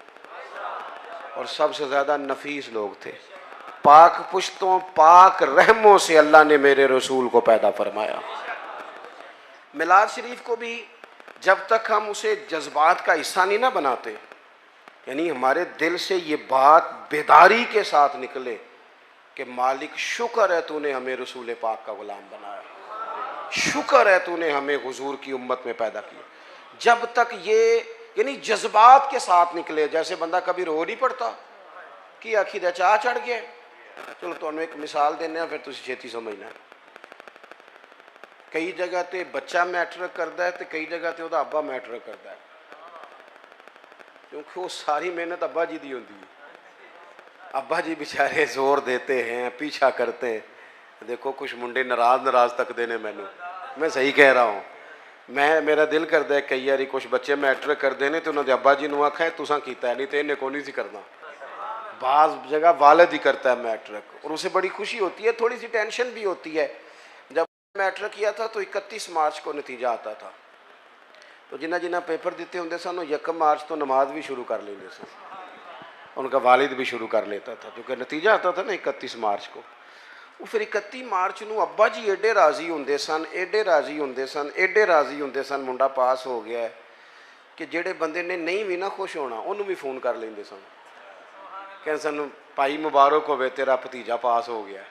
और सबसे ज़्यादा नफीस लोग थे। पाक पुश्तों पाक रहमों से अल्लाह ने मेरे रसूल को पैदा फरमाया। मिलाद शरीफ को भी जब तक हम उसे जज्बात का हिस्सा नहीं ना बनाते, यानी हमारे दिल से ये बात बेदारी के साथ निकले कि मालिक शुक्र है तूने हमें रसूल पाक का गुलाम बनाया, शुक्र है तूने हमें हुजूर की उम्मत में पैदा किया, जब तक ये यानी जज्बात के साथ निकले। जैसे बंदा कभी रो नहीं पड़ता कि आखी दा चाह चढ़ गया। चलो तुहानू एक मिसाल देने, फिर तुसीं छेती समझना। कई जगह ते बच्चा मैटर करता है तो कई जगह ते उहदा अब्बा मैटर करता है, क्योंकि वो सारी मेहनत अब्बा जी दी होती है। अब्बा जी बेचारे जोर देते हैं, पीछा करते हैं। देखो कुछ मुंडे नाराज तकते ने मैनू, मैं सही कह रहा हूँ। मेरा दिल करता है कई बार कुछ बच्चे मैट्रिक करते हैं तो उन्होंने अब्बा जी को आखा तुसा कीता नहीं तो इन्हें को नहीं सी करना। बाज़ जगह वालिद ही करता है मैट्रिक और उसे बड़ी खुशी होती है, थोड़ी सी टेंशन भी होती है। जब मैट्रिक किया था तो 31 मार्च को नतीजा आता था, तो जिन्हें जिन्हें पेपर दिते होंगे सन 1 मार्च तो नमाज भी शुरू कर लेंगे सन, उनका वालिद भी शुरू कर लेता था, क्योंकि नतीजा आता था ना 31 मार्च को। वो फिर 31 मार्च को अब्बा जी एडे राजी होंगे सन, एडे राजी होंगे सन, एडे राजी होंगे सन, मुंडा पास हो गया है कि जेडे बंदे ने नहीं भी ना खुश होना उन्होंने भी फोन कर लेंगे सन, कह सन भाई मुबारक हो तेरा भतीजा पास हो गया।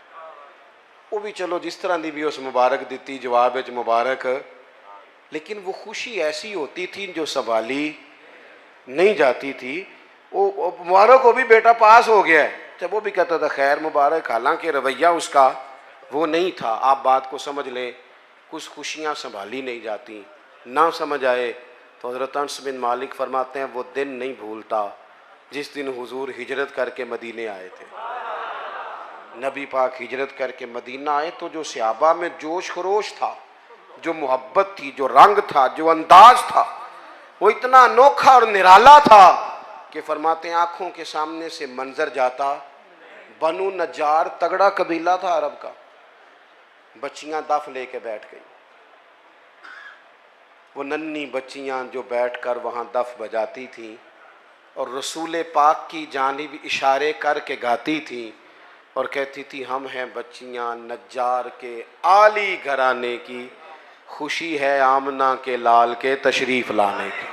वो भी चलो जिस तरह की भी उस मुबारक दी, जवाब में मुबारक, लेकिन वो खुशी ऐसी होती थी जो संभाली नहीं जाती थी। वो मुबारक हो भी बेटा पास हो गया है, जब वो भी कहता था खैर मुबारक, हालांकि रवैया उसका वो नहीं था। आप बात को समझ लें, कुछ खुशियाँ संभाली नहीं जाती। ना समझ आए तो हज़रत अनस बिन मालिक फरमाते हैं वो दिन नहीं भूलता जिस दिन हुजूर हिजरत करके मदीने आए थे। नबी पाक हिजरत करके मदीना आए तो जो सहाबा में जोश खरोश था, जो मोहब्बत थी, जो रंग था, जो अंदाज था, वो इतना अनोखा और निराला था कि फरमाते हैं आँखों के सामने से मंजर जाता। बनु नज्जार तगड़ा कबीला था अरब का, बच्चियां दफ लेके बैठ गई। वो नन्ही बच्चियां जो बैठकर वहाँ दफ बजाती थीं और रसूल पाक की जानिब इशारे करके गाती थीं और कहती थी हम हैं बच्चियां नज्जार के आली घराने की, खुशी है आमना के लाल के तशरीफ़ लाने की।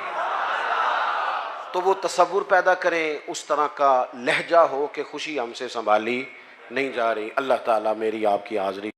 तो वो तसव्वुर पैदा करें उस तरह का लहजा हो कि खुशी हमसे संभाली नहीं जा रही। अल्लाह ताला मेरी आपकी हाज़िरी